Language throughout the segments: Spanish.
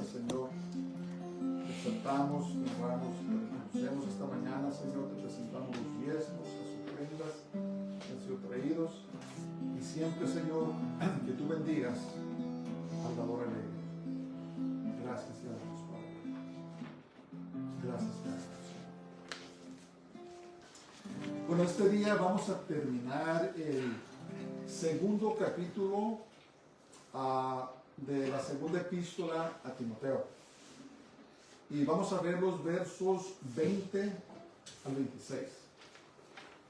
gracias, Señor. Exaltamos, honramos, te reconocemos esta mañana, Señor. Te presentamos los diezmos, las ofrendas que han sido traídos. Y siempre, Señor, que tú bendigas al dador alegre. Gracias, te damos, Padre. Gracias, te damos. Bueno, este día vamos a terminar el segundo capítulo de la segunda epístola a Timoteo. Y vamos a ver los versos 20 al 26.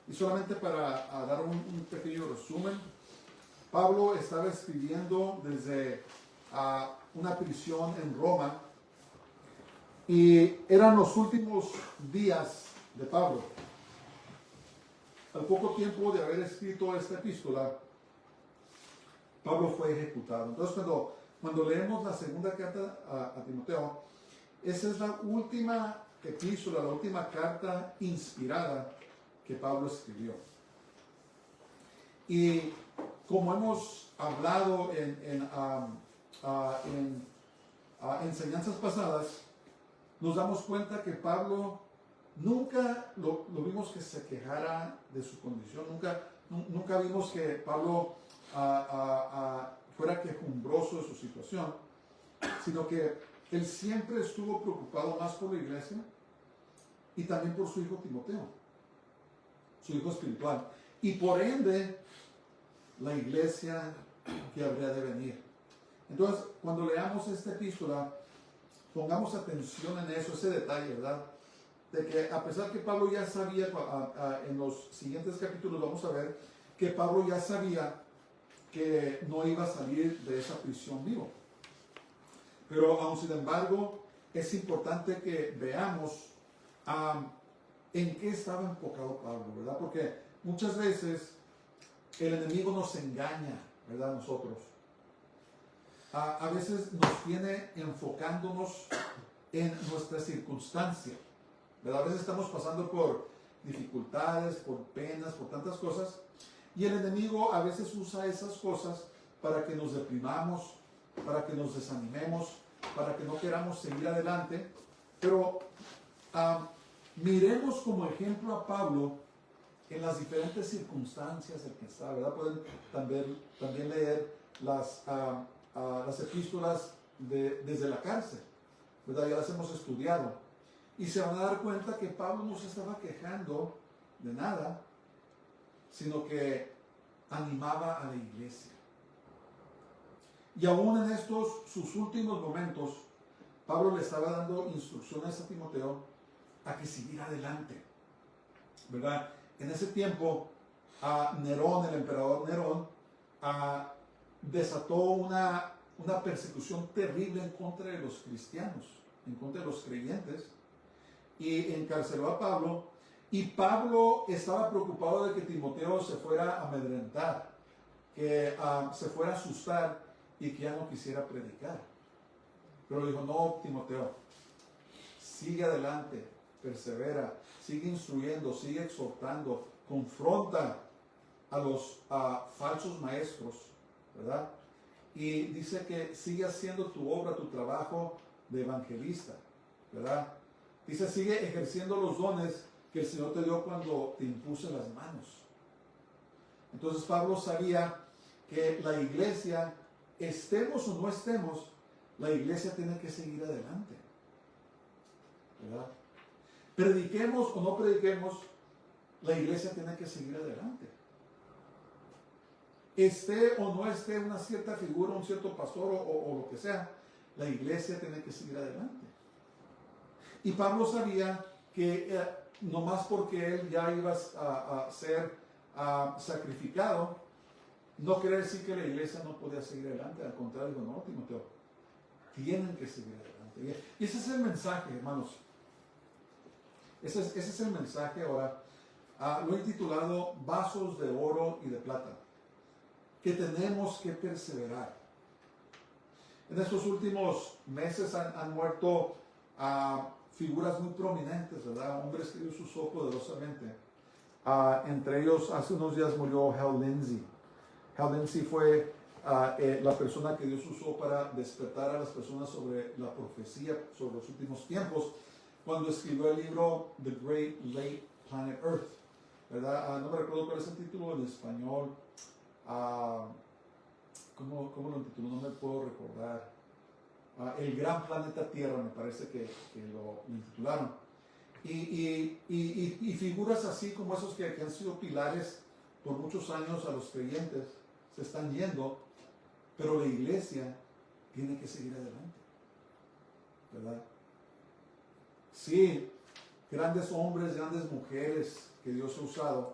Y solamente para dar un pequeño resumen, Pablo estaba escribiendo desde una prisión en Roma y eran los últimos días de Pablo. Al poco tiempo de haber escrito esta epístola, Pablo fue ejecutado. Entonces cuando leemos la segunda carta a Timoteo, esa es la última epístola, la última carta inspirada que Pablo escribió. Y como hemos hablado en enseñanzas pasadas, nos damos cuenta que Pablo nunca lo vimos que se quejara de su condición, nunca vimos que Pablo fuera quejumbroso de su situación, sino que él siempre estuvo preocupado más por la iglesia y también por su hijo Timoteo, su hijo espiritual, y por ende la iglesia que habría de venir. Entonces, cuando leamos esta epístola, pongamos atención en eso, ese detalle, ¿verdad? De que a pesar que Pablo ya sabía, en los siguientes capítulos vamos a ver que Pablo ya sabía que no iba a salir de esa prisión vivo. Pero aún sin embargo, es importante que veamos en qué estaba enfocado Pablo, ¿verdad? Porque muchas veces el enemigo nos engaña, ¿verdad? Nosotros. A veces nos tiene enfocándonos en nuestra circunstancia, ¿verdad? A veces estamos pasando por dificultades, por penas, por tantas cosas, y el enemigo a veces usa esas cosas para que nos deprimamos, para que nos desanimemos, para que no queramos seguir adelante. Pero miremos como ejemplo a Pablo en las diferentes circunstancias en que está, ¿verdad? Pueden también leer las epístolas desde la cárcel, ¿verdad? Ya las hemos estudiado. Y se van a dar cuenta que Pablo no se estaba quejando de nada, sino que animaba a la iglesia. Y aún en estos sus últimos momentos, Pablo le estaba dando instrucciones a Timoteo a que siguiera adelante, ¿verdad? En ese tiempo, Nerón, el emperador Nerón, desató una persecución terrible en contra de los cristianos, en contra de los creyentes, y encarceló a Pablo. Y Pablo estaba preocupado de que Timoteo se fuera a amedrentar, que se fuera a asustar y que ya no quisiera predicar. Pero dijo: no, Timoteo, sigue adelante, persevera, sigue instruyendo, sigue exhortando, confronta a los falsos maestros, ¿verdad? Y dice que sigue haciendo tu obra, tu trabajo de evangelista, ¿verdad? Dice: sigue ejerciendo los dones que el Señor te dio cuando te impuse las manos. Entonces Pablo sabía que la iglesia, estemos o no estemos, la iglesia tiene que seguir adelante, ¿verdad? Prediquemos o no prediquemos, la iglesia tiene que seguir adelante. Esté o no esté una cierta figura, un cierto pastor o lo que sea, la iglesia tiene que seguir adelante. Y Pablo sabía que nomás porque él ya iba a ser sacrificado, no quiere decir que la iglesia no podía seguir adelante. Al contrario, no, Timoteo, tienen que seguir adelante. Y ese es el mensaje, hermanos. Ese es el mensaje ahora. Lo he titulado Vasos de Oro y de Plata, que tenemos que perseverar. En estos últimos meses han muerto figuras muy prominentes, ¿verdad? Hombres que Dios usó poderosamente. Entre ellos, hace unos días murió Hal Lindsey. Hal Lindsey fue la persona que Dios usó para despertar a las personas sobre la profecía, sobre los últimos tiempos, cuando escribió el libro The Great Late Planet Earth, ¿verdad? No me recuerdo cuál es el título en español. ¿Cómo lo tituló? No me puedo recordar. El Gran Planeta Tierra, me parece que lo intitularon. Y figuras así como esos que han sido pilares por muchos años a los creyentes se están yendo, pero la iglesia tiene que seguir adelante, ¿verdad? Sí, grandes hombres, grandes mujeres que Dios ha usado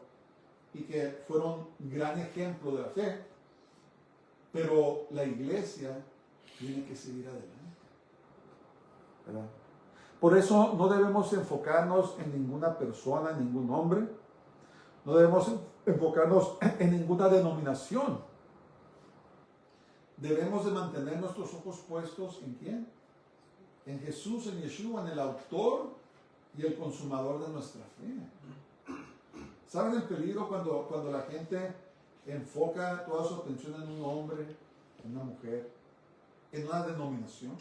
y que fueron gran ejemplo de la fe, pero la iglesia tiene que seguir adelante, ¿verdad? Por eso no debemos enfocarnos en ninguna persona, en ningún hombre, no debemos enfocarnos en ninguna denominación. Debemos de mantener nuestros ojos puestos ¿en quién? En Jesús, en Yeshua, en el autor y el consumador de nuestra fe. ¿Saben el peligro cuando la gente enfoca toda su atención en un hombre, en una mujer, en una denominación?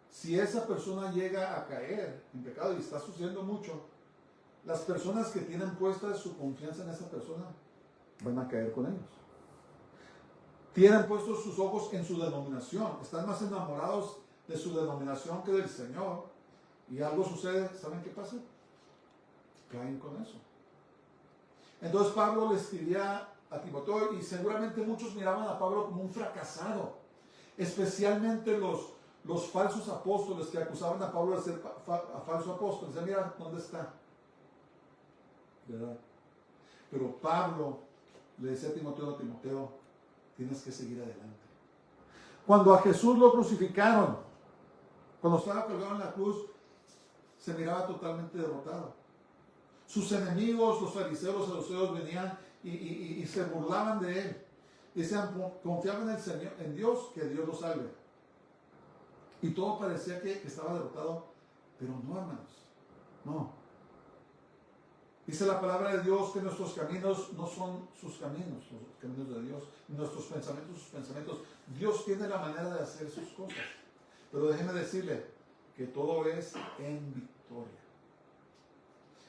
Si esa persona llega a caer en pecado, y está sucediendo mucho, las personas que tienen puesta su confianza en esa persona van a caer con ellos. Tienen puestos sus ojos en su denominación, están más enamorados de su denominación que del Señor, y algo sucede, ¿saben qué pasa? Caen con eso. Entonces Pablo le escribía a Timoteo, y seguramente muchos miraban a Pablo como un fracasado, especialmente los falsos apóstoles que acusaban a Pablo de ser falso apóstol. Decían, mira, ¿dónde está? ¿Verdad? Pero Pablo le decía a Timoteo, tienes que seguir adelante. Cuando a Jesús lo crucificaron, cuando estaba colgado en la cruz, se miraba totalmente derrotado. Sus enemigos, los fariseos, los saduceos, venían y se burlaban de él. Decían, confiaban en el Señor, en Dios, que Dios lo salve. Y todo parecía que estaba derrotado, pero no, hermanos, no. Dice la palabra de Dios que nuestros caminos no son sus caminos, los caminos de Dios, nuestros pensamientos, sus pensamientos. Dios tiene la manera de hacer sus cosas, pero déjeme decirle que todo es en victoria.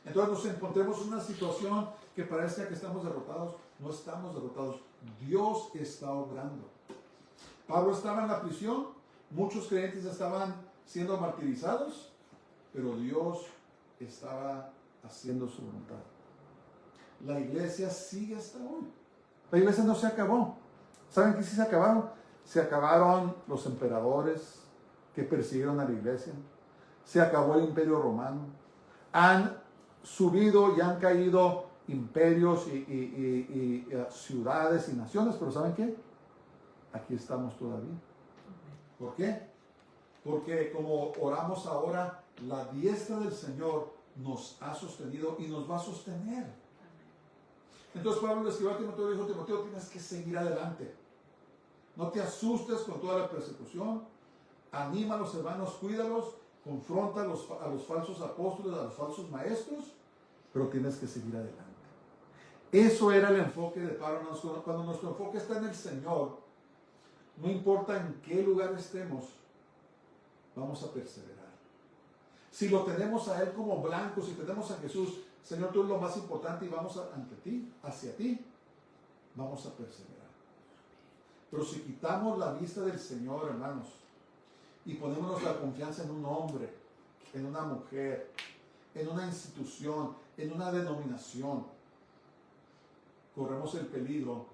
Entonces nos encontremos en una situación que parezca que estamos derrotados. No estamos derrotados, Dios está obrando. Pablo estaba en la prisión, muchos creyentes estaban siendo martirizados, pero Dios estaba haciendo su voluntad. La iglesia sigue hasta hoy. La iglesia no se acabó. ¿Saben qué sí se acabaron? Se acabaron los emperadores que persiguieron a la iglesia. Se acabó el imperio romano. Han subido y han caído imperios y ciudades y naciones, pero ¿saben qué? Aquí estamos todavía. ¿Por qué? Porque como oramos ahora, la diestra del Señor nos ha sostenido y nos va a sostener. Entonces Pablo le escribió a Timoteo y dijo, Timoteo, tienes que seguir adelante. No te asustes con toda la persecución. Anima a los hermanos, cuídalos, confronta a los falsos apóstoles, a los falsos maestros, pero tienes que seguir adelante. Eso era el enfoque de Pablo. Cuando nuestro enfoque está en el Señor, no importa en qué lugar estemos, vamos a perseverar. Si lo tenemos a Él como blanco, si tenemos a Jesús, Señor, tú eres lo más importante y vamos ante ti, hacia ti, vamos a perseverar. Pero si quitamos la vista del Señor, hermanos, y ponemos nuestra confianza en un hombre, en una mujer, en una institución, en una denominación, corremos el peligro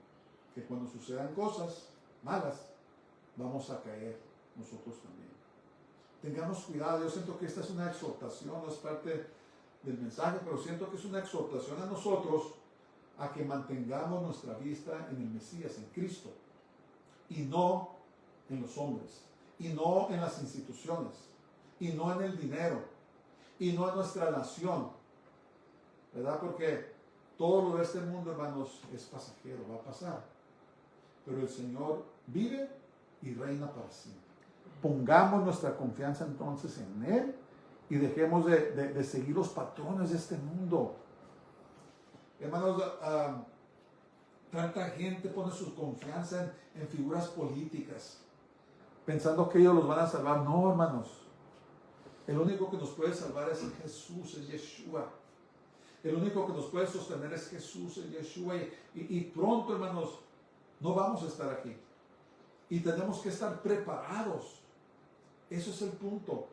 que cuando sucedan cosas malas, vamos a caer nosotros también. Tengamos cuidado. Yo siento que esta es una exhortación, no es parte del mensaje, pero siento que es una exhortación a nosotros a que mantengamos nuestra vista en el Mesías, en Cristo, y no en los hombres, y no en las instituciones, y no en el dinero, y no en nuestra nación, ¿verdad? Porque todo lo de este mundo, hermanos, es pasajero, va a pasar, pero el Señor vive y reina para siempre. Pongamos nuestra confianza entonces en Él y dejemos de seguir los patrones de este mundo. Hermanos, Tanta gente pone su confianza en figuras políticas, pensando que ellos los van a salvar. No, hermanos. El único que nos puede salvar es Jesús, es Yeshua. El único que nos puede sostener es Jesús, es Yeshua. Y pronto, hermanos, no vamos a estar aquí. Y tenemos que estar preparados. Eso es el punto.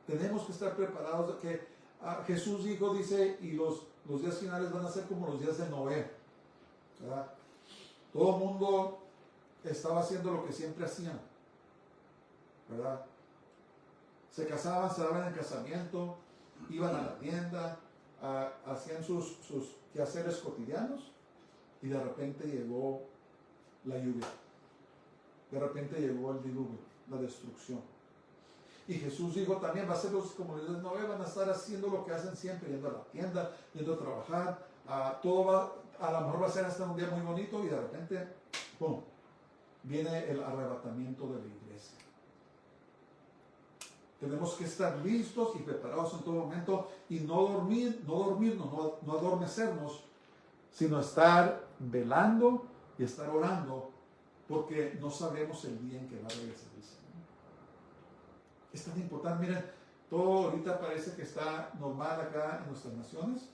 Tenemos que estar preparados. Que Jesús dice, y los días finales van a ser como los días de Noé, ¿verdad? Todo el mundo estaba haciendo lo que siempre hacían, ¿verdad? Se casaban, se daban en casamiento, iban a la tienda, hacían sus quehaceres cotidianos, y de repente llegó la lluvia. De repente llegó el diluvio, la destrucción. Y Jesús dijo también, va a ser como los de Noé, van a estar haciendo lo que hacen siempre, yendo a la tienda, yendo a trabajar, a lo mejor va a ser hasta un día muy bonito, y de repente, ¡pum!, viene el arrebatamiento de la iglesia. Tenemos que estar listos y preparados en todo momento, y no dormirnos, no adormecernos, sino estar velando y estar orando, porque no sabemos el día en que va a regresar el Señor. Es tan importante. Miren, todo ahorita parece que está normal acá en nuestras naciones,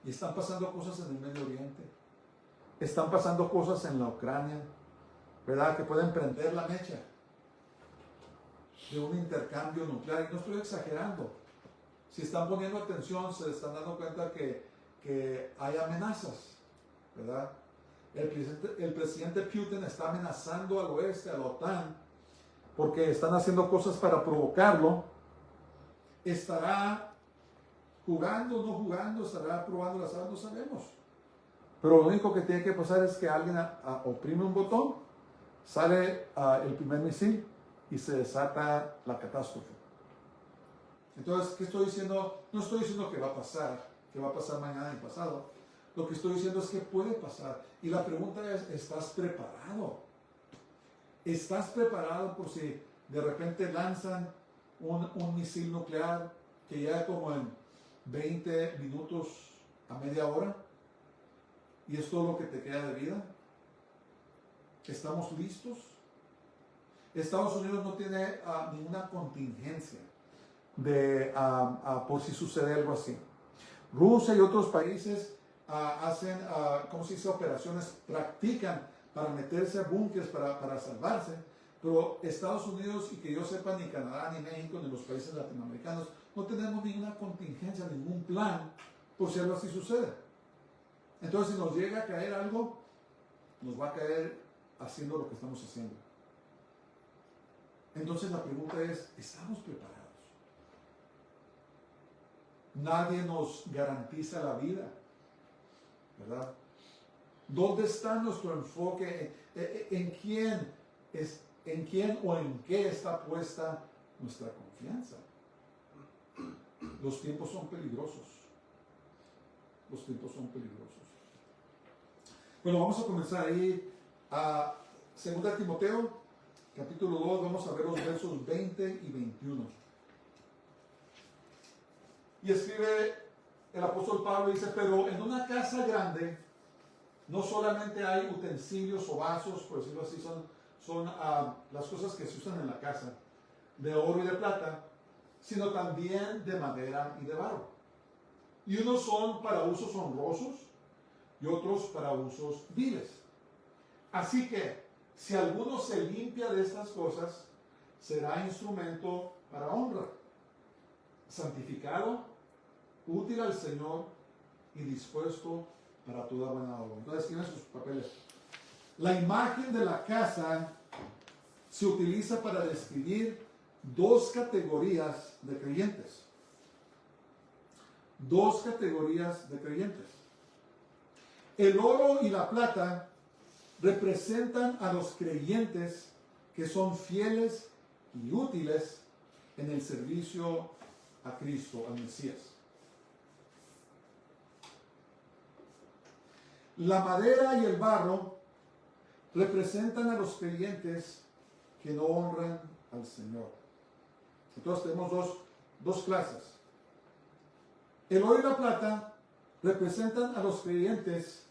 y están pasando cosas en el Medio Oriente, están pasando cosas en la Ucrania, ¿verdad? Que pueden prender la mecha de un intercambio nuclear. Y no estoy exagerando. Si están poniendo atención, se están dando cuenta que hay amenazas, ¿verdad? El presidente Putin está amenazando al oeste, a la OTAN, porque están haciendo cosas para provocarlo. ¿Estará jugando o no jugando? ¿Estará probando las armas? No sabemos. Pero lo único que tiene que pasar es que alguien oprime un botón, sale el primer misil y se desata la catástrofe. Entonces, ¿qué estoy diciendo? No estoy diciendo que va a pasar mañana y pasado. Lo que estoy diciendo es que puede pasar. Y la pregunta es, ¿estás preparado? ¿Estás preparado por si de repente lanzan un misil nuclear que llega como en 20 minutos a media hora? ¿Y es todo lo que te queda de vida? ¿Estamos listos? Estados Unidos no tiene ninguna contingencia por si sucede algo así. Rusia y otros países hacen, ¿cómo se dice?, operaciones, practican para meterse a búnkeres para salvarse, pero Estados Unidos, y que yo sepa, ni Canadá, ni México, ni los países latinoamericanos, no tenemos ninguna contingencia, ningún plan por si algo así sucede. Entonces, si nos llega a caer algo, nos va a caer haciendo lo que estamos haciendo. Entonces la pregunta es, ¿estamos preparados? Nadie nos garantiza la vida, ¿verdad? ¿Dónde está nuestro enfoque? ¿En quién o en qué está puesta nuestra confianza? Los tiempos son peligrosos. Los tiempos son peligrosos. Bueno, vamos a comenzar ahí a 2 Timoteo, capítulo 2, vamos a ver los versos 20 y 21. Y escribe el apóstol Pablo, dice, pero en una casa grande no solamente hay utensilios o vasos, por decirlo así, son las cosas que se usan en la casa, de oro y de plata, sino también de madera y de barro. Y unos son para usos honrosos y otros para usos viles. Así que, si alguno se limpia de estas cosas, será instrumento para honra, santificado, útil al Señor y dispuesto para toda buena obra. Entonces, escriben sus papeles. La imagen de la casa se utiliza para describir dos categorías de creyentes. Dos categorías de creyentes. El oro y la plata representan a los creyentes que son fieles y útiles en el servicio a Cristo, al Mesías. La madera y el barro representan a los creyentes que no honran al Señor. Entonces tenemos dos clases. El oro y la plata representan a los creyentes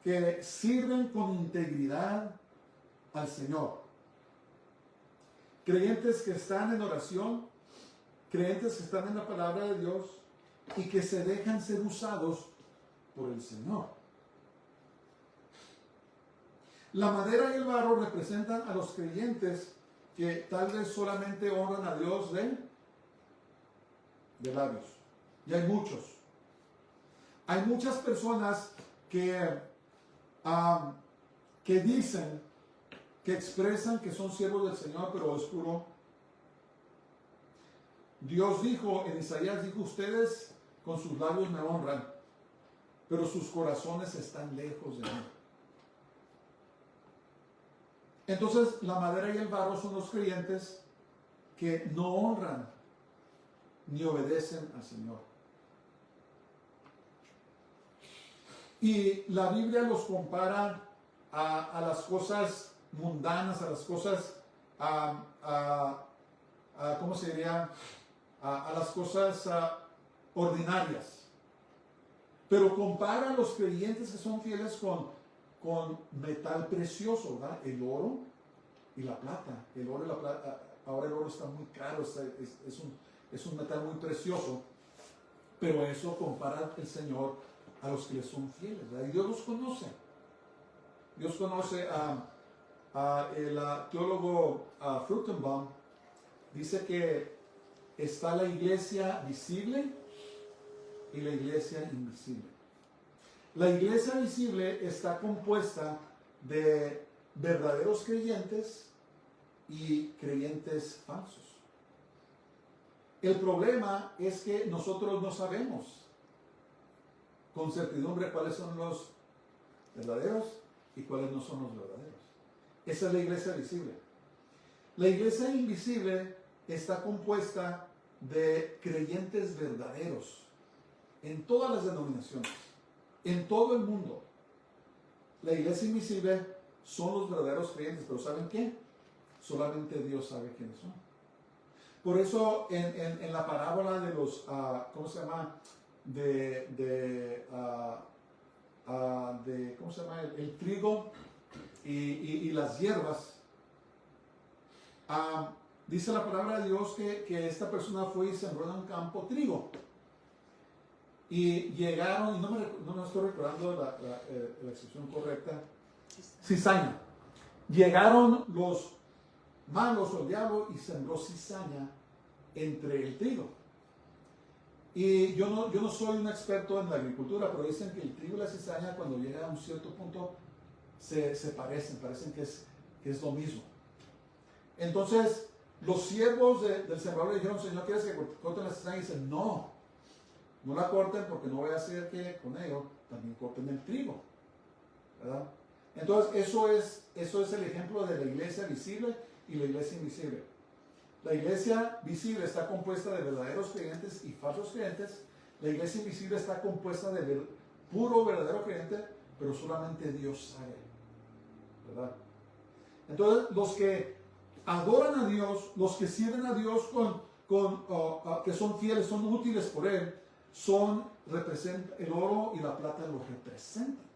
que sirven con integridad al Señor. Creyentes que están en oración, creyentes que están en la palabra de Dios y que se dejan ser usados por el Señor. La madera y el barro representan a los creyentes que tal vez solamente honran a Dios de labios. Y hay muchos. Hay muchas personas que dicen, que expresan que son siervos del Señor, pero es puro. Dios dijo, en Isaías dijo, ustedes con sus labios me honran, pero sus corazones están lejos de mí. Entonces, la madera y el barro son los creyentes que no honran ni obedecen al Señor. Y la Biblia los compara a las cosas mundanas, a las cosas, ¿cómo se diría? A las cosas ordinarias. Pero compara a los creyentes que son fieles con metal precioso, ¿verdad? El oro y la plata. El oro y la plata, ahora el oro está muy caro, es un metal muy precioso, pero eso compara el Señor a los que le son fieles, ¿verdad? Y Dios los conoce. Dios conoce el teólogo Fruchtenbaum, dice que está la iglesia visible y la iglesia invisible. La iglesia visible está compuesta de verdaderos creyentes y creyentes falsos. El problema es que nosotros no sabemos con certidumbre cuáles son los verdaderos y cuáles no son los verdaderos. Esa es la iglesia visible. La iglesia invisible está compuesta de creyentes verdaderos en todas las denominaciones, en todo el mundo. La iglesia invisible son los verdaderos creyentes, pero ¿saben qué? Solamente Dios sabe quiénes son. Por eso en la parábola de los, ¿cómo se llama? ¿Cómo se llama? El trigo y las hierbas. Dice la palabra de Dios que esta persona fue y sembró en un campo trigo. Y llegaron, y no me estoy recordando la expresión correcta, cizaña. Llegaron los malos o el diablo y sembró cizaña entre el trigo. Y yo no soy un experto en la agricultura, pero dicen que el trigo y la cizaña cuando llega a un cierto punto se parecen que es lo mismo. Entonces los siervos del sembrador le dijeron, Señor, ¿quieres que corten la cizaña? Y dicen, no la corten porque no voy a hacer que con ello también corten el trigo, ¿verdad? Entonces eso es el ejemplo de la iglesia visible y la iglesia invisible. La iglesia visible está compuesta de verdaderos creyentes y falsos creyentes. La iglesia invisible está compuesta de puro verdadero creyente, pero solamente Dios sabe, ¿verdad? Entonces los que adoran a Dios, los que sirven a Dios que son fieles, son útiles por Él, el oro y la plata los representan.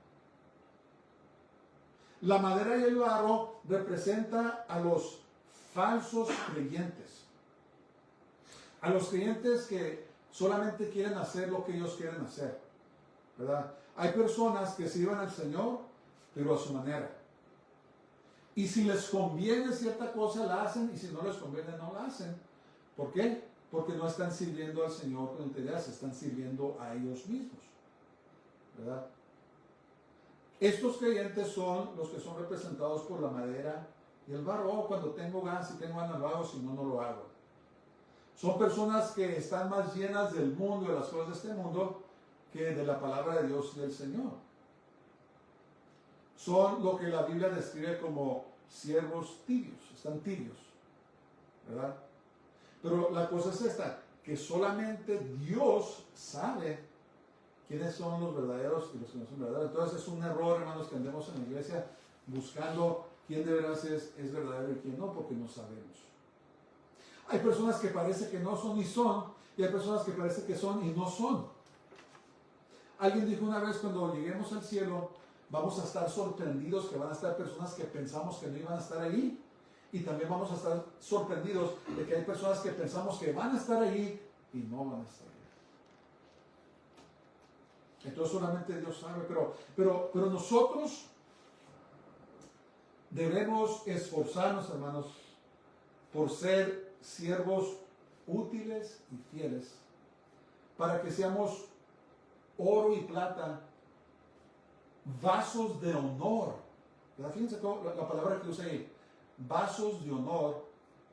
La madera y el barro representa a los falsos creyentes, a los creyentes que solamente quieren hacer lo que ellos quieren hacer, ¿verdad? Hay personas que sirven al Señor, pero a su manera. Y si les conviene cierta cosa, la hacen, y si no les conviene, no la hacen. ¿Por qué? Porque no están sirviendo al Señor con integridad, se están sirviendo a ellos mismos, ¿verdad? Estos creyentes son los que son representados por la madera y el barro. Oh, cuando tengo ganas, si tengo ganas lo hago, si no, no lo hago. Son personas que están más llenas del mundo, de las cosas de este mundo, que de la palabra de Dios y del Señor. Son lo que la Biblia describe como siervos tibios, están tibios, ¿verdad? Pero la cosa es esta, que solamente Dios sabe quiénes son los verdaderos y los que no son verdaderos. Entonces es un error, hermanos, que andemos en la iglesia buscando quién de veras es verdadero y quién no, porque no sabemos. Hay personas que parece que no son y son, y hay personas que parece que son y no son. Alguien dijo una vez, cuando lleguemos al cielo, vamos a estar sorprendidos que van a estar personas que pensamos que no iban a estar ahí. Y también vamos a estar sorprendidos de que hay personas que pensamos que van a estar ahí y no van a estar ahí. Entonces solamente Dios sabe, pero nosotros debemos esforzarnos, hermanos, por ser siervos útiles y fieles, para que seamos oro y plata, vasos de honor. ¿Verdad? Fíjense la palabra que usa ahí, vasos de honor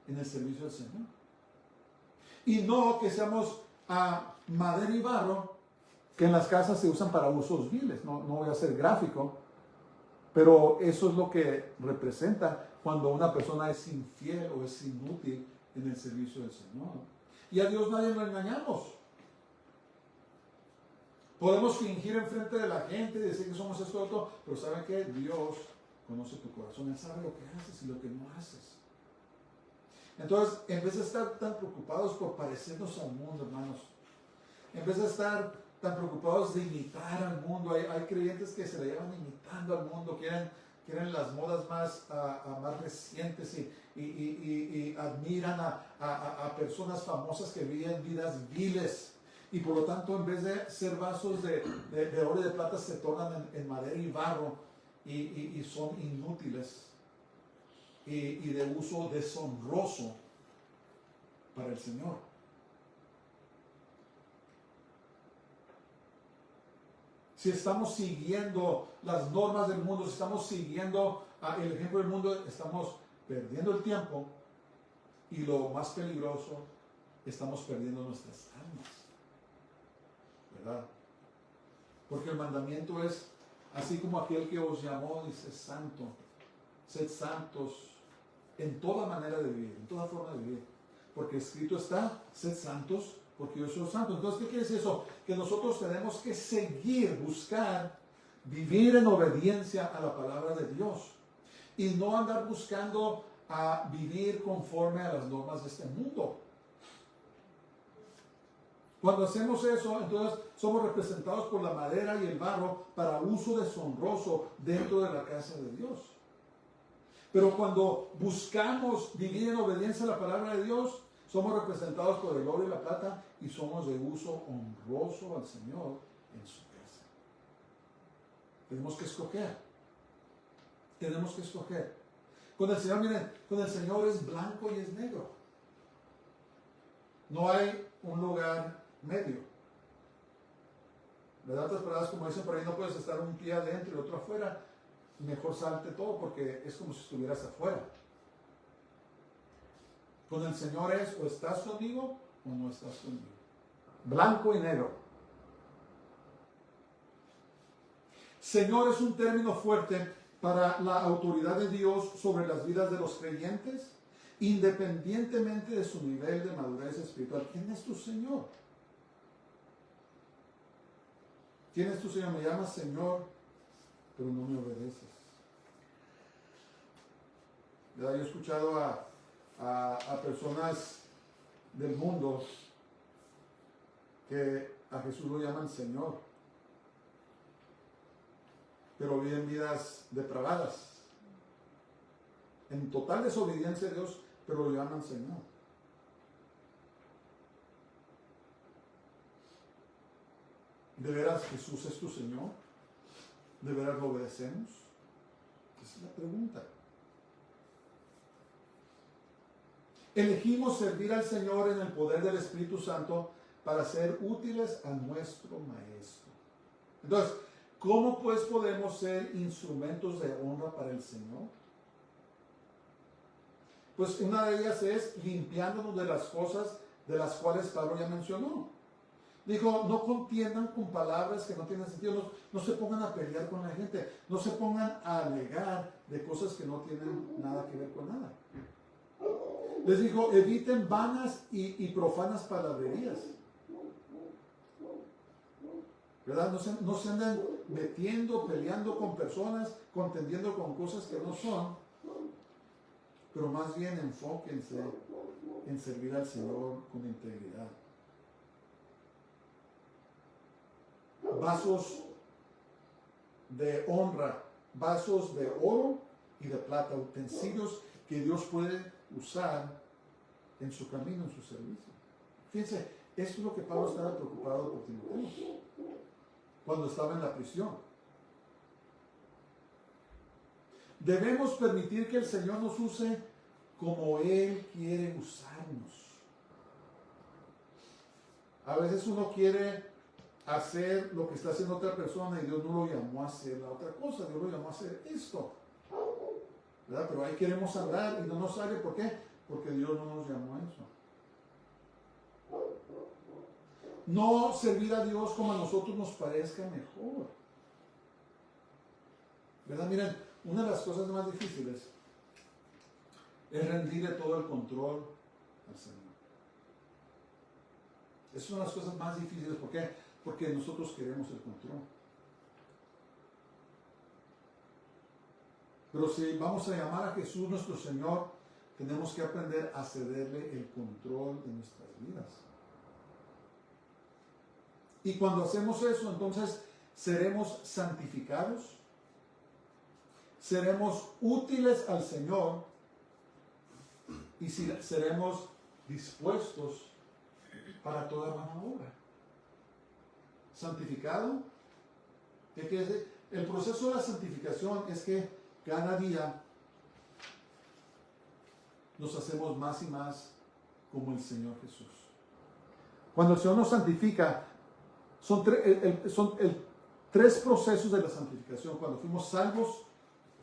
en el servicio del Señor. Y no que seamos madera y barro, que en las casas se usan para usos viles. No voy a ser gráfico, pero eso es lo que representa cuando una persona es infiel o es inútil en el servicio del Señor. Y a Dios nadie lo engañamos. Podemos fingir enfrente de la gente y decir que somos esto y otro, pero ¿saben qué? Dios conoce tu corazón, Él sabe lo que haces y lo que no haces. Entonces, en vez de estar tan preocupados por parecernos al mundo, hermanos, en vez de estar tan preocupados de imitar al mundo, hay creyentes que se le llevan imitando al mundo, quieren las modas más recientes y admiran a personas famosas que viven vidas viles. Y por lo tanto, en vez de ser vasos de oro y de plata, se tornan en madera y barro y son inútiles y de uso deshonroso para el Señor. Si estamos siguiendo las normas del mundo, si estamos siguiendo el ejemplo del mundo, estamos perdiendo el tiempo y lo más peligroso, estamos perdiendo nuestras almas. ¿Verdad? Porque el mandamiento es, así como aquel que os llamó, dice, santo, sed santos en toda manera de vivir, en toda forma de vivir. Porque escrito está, sed santos, porque yo soy santo. Entonces, ¿qué quiere decir eso? Que nosotros tenemos que seguir, buscar, vivir en obediencia a la palabra de Dios. Y no andar buscando vivir conforme a las normas de este mundo. Cuando hacemos eso, entonces somos representados por la madera y el barro para uso deshonroso dentro de la casa de Dios. Pero cuando buscamos vivir en obediencia a la palabra de Dios, somos representados por el oro y la plata y somos de uso honroso al Señor en su casa. Tenemos que escoger. Tenemos que escoger. Con el Señor, miren, con el Señor es blanco y es negro. No hay un lugar medio. ¿Verdad? Otras palabras, como dicen por ahí, no puedes estar un pie adentro y otro afuera. Mejor salte todo porque es como si estuvieras afuera. Con el Señor es o estás conmigo o no estás conmigo. Blanco y negro. Señor es un término fuerte para la autoridad de Dios sobre las vidas de los creyentes, independientemente de su nivel de madurez espiritual. ¿Quién es tu Señor? ¿Quién es tu Señor? Me llamas Señor, pero no me obedeces. ¿Verdad? Yo he escuchado a personas del mundo que a Jesús lo llaman Señor, pero viven vidas depravadas, en total desobediencia a Dios, pero lo llaman Señor. ¿De veras Jesús es tu Señor? ¿De veras lo obedecemos? Esa es la pregunta. Elegimos servir al Señor en el poder del Espíritu Santo para ser útiles a nuestro Maestro. Entonces, ¿cómo pues podemos ser instrumentos de honra para el Señor? Pues una de ellas es limpiándonos de las cosas de las cuales Pablo ya mencionó. Dijo, no contiendan con palabras que no tienen sentido, no se pongan a pelear con la gente, no se pongan a alegar de cosas que no tienen nada que ver con nada. Les dijo, eviten vanas y profanas palabrerías. ¿Verdad? No se anden metiendo, peleando con personas, contendiendo con cosas que no son, pero más bien enfóquense en servir al Señor con integridad. Vasos de honra, vasos de oro y de plata, utensilios que Dios puede usar en su camino, en su servicio. Fíjense, esto es lo que Pablo estaba preocupado por Timoteo cuando estaba en la prisión. Debemos permitir que el Señor nos use como Él quiere usarnos. A veces uno quiere hacer lo que está haciendo otra persona y Dios no lo llamó a hacer la otra cosa, Dios lo llamó a hacer esto, ¿verdad? Pero ahí queremos andar y no nos sale. ¿Por qué? Porque Dios no nos llamó a eso. No servir a Dios como a nosotros nos parezca mejor, ¿verdad? Miren, una de las cosas más difíciles es rendirle todo el control al Señor. Es una de las cosas más difíciles. ¿Por qué? Porque nosotros queremos el control. Pero si vamos a llamar a Jesús nuestro Señor, tenemos que aprender a cederle el control de nuestras vidas. Y cuando hacemos eso, entonces seremos santificados, seremos útiles al Señor y seremos dispuestos para toda buena obra. Santificado, ¿qué quiere decir? El proceso de la santificación es que cada día nos hacemos más y más como el Señor Jesús. Cuando el Señor nos santifica, son tres procesos de la santificación. Cuando fuimos salvos,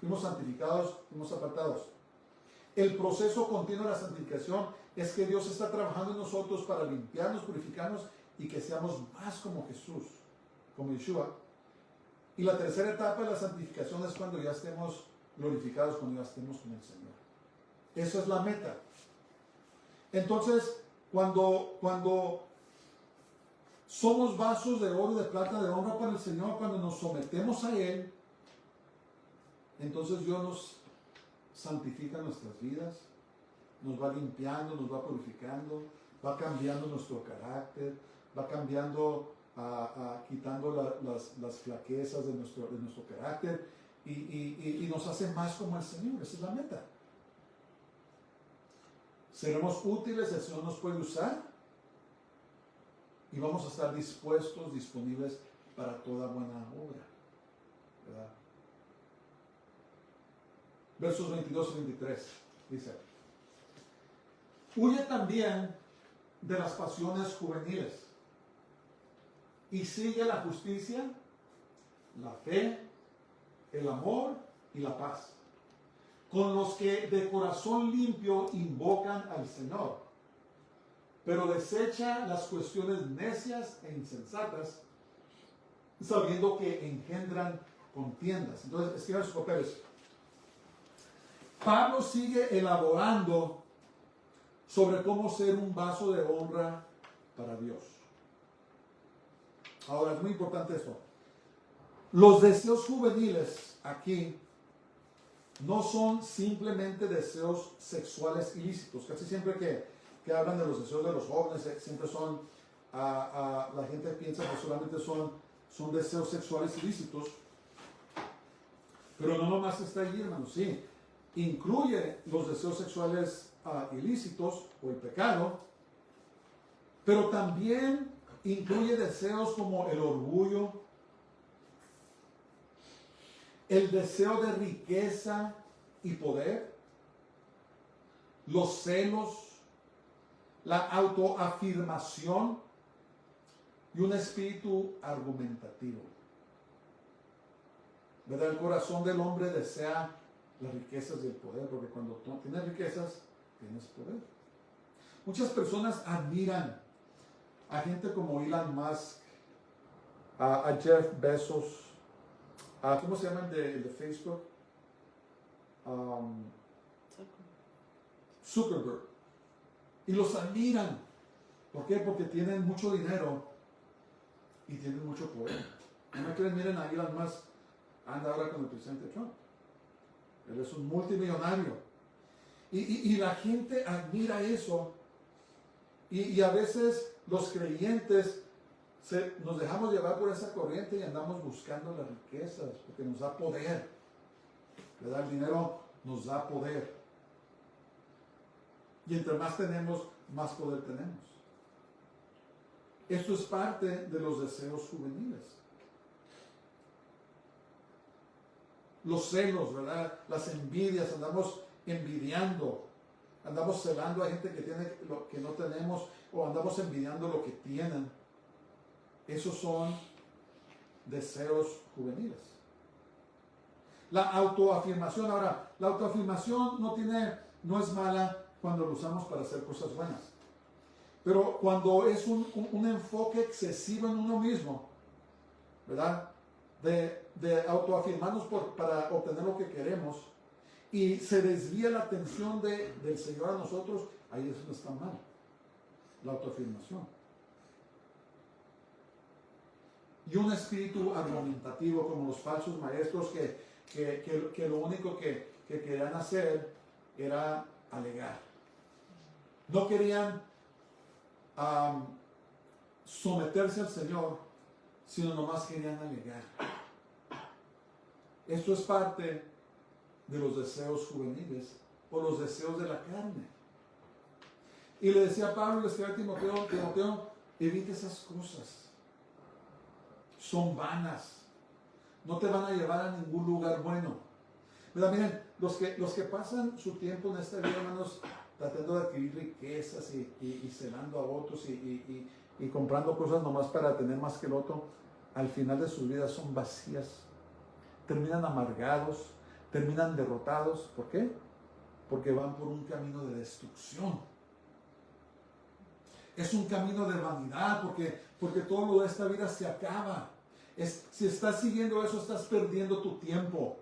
fuimos santificados, fuimos apartados. El proceso continuo de la santificación es que Dios está trabajando en nosotros para limpiarnos, purificarnos y que seamos más como Jesús, como Yeshua. Y la tercera etapa de la santificación es cuando ya estemos glorificados, cuando ya estemos con el Señor. Esa es la meta. Entonces, cuando somos vasos de oro y de plata de honra para el Señor, cuando nos sometemos a Él, entonces Dios nos santifica nuestras vidas, nos va limpiando, nos va purificando, va cambiando nuestro carácter, va cambiando, quitando las flaquezas de nuestro carácter y nos hace más como el Señor. Esa es la meta. Seremos útiles, el Señor nos puede usar y vamos a estar dispuestos, disponibles para toda buena obra, ¿verdad? Versos 22 y 23 dice: huye también de las pasiones juveniles y sigue la justicia, la fe, el amor y la paz, con los que de corazón limpio invocan al Señor, pero desecha las cuestiones necias e insensatas, sabiendo que engendran contiendas. Entonces, escriban sus papeles. Pablo sigue elaborando sobre cómo ser un vaso de honra para Dios. Ahora, es muy importante esto. Los deseos juveniles aquí no son simplemente deseos sexuales ilícitos. Casi siempre que hablan de los deseos de los jóvenes, siempre son, la gente piensa que solamente son deseos sexuales ilícitos. Pero no nomás está allí, hermanos, sí. Incluye los deseos sexuales ilícitos o el pecado, pero también incluye deseos como el orgullo, el deseo de riqueza y poder, los celos, la autoafirmación y un espíritu argumentativo. ¿Verdad? El corazón del hombre desea las riquezas y el poder, porque cuando tú tienes riquezas, tienes poder. Muchas personas admiran a gente como Elon Musk, a Jeff Bezos, ¿cómo se llama el de Facebook? Zuckerberg. Y los admiran. ¿Por qué? Porque tienen mucho dinero y tienen mucho poder. ¿No creen? Miren a Elon Musk, anda ahora con el presidente Trump. Él es un multimillonario. Y la gente admira eso. Y a veces los creyentes nos dejamos llevar por esa corriente y andamos buscando las riquezas, porque nos da poder, ¿verdad? El dinero nos da poder. Y entre más tenemos, más poder tenemos. Esto es parte de los deseos juveniles. Los celos, ¿verdad? Las envidias, andamos envidiando, andamos celando a gente que tiene lo que no tenemos, o andamos envidiando lo que tienen. Esos son deseos juveniles. La autoafirmación. Ahora, la autoafirmación no es mala cuando lo usamos para hacer cosas buenas. Pero cuando es un enfoque excesivo en uno mismo, ¿verdad? De autoafirmarnos para obtener lo que queremos, y se desvía la atención del Señor a nosotros, ahí eso está mal. La autoafirmación. Y un espíritu argumentativo, como los falsos maestros que lo único que querían hacer era alegar. No querían someterse al Señor, sino nomás querían alegar. Esto es parte de los deseos juveniles o los deseos de la carne. Y le decía Pablo, le escribía a Timoteo, evite esas cosas. Son vanas. No te van a llevar a ningún lugar bueno. Pero miren, los que pasan su tiempo en esta vida, hermanos, tratando de adquirir riquezas y celando a otros y comprando cosas nomás para tener más que el otro, al final de sus vidas son vacías. Terminan amargados, terminan derrotados. ¿Por qué? Porque van por un camino de destrucción. Es un camino de vanidad, porque todo lo de esta vida se acaba. Si estás siguiendo eso, estás perdiendo tu tiempo.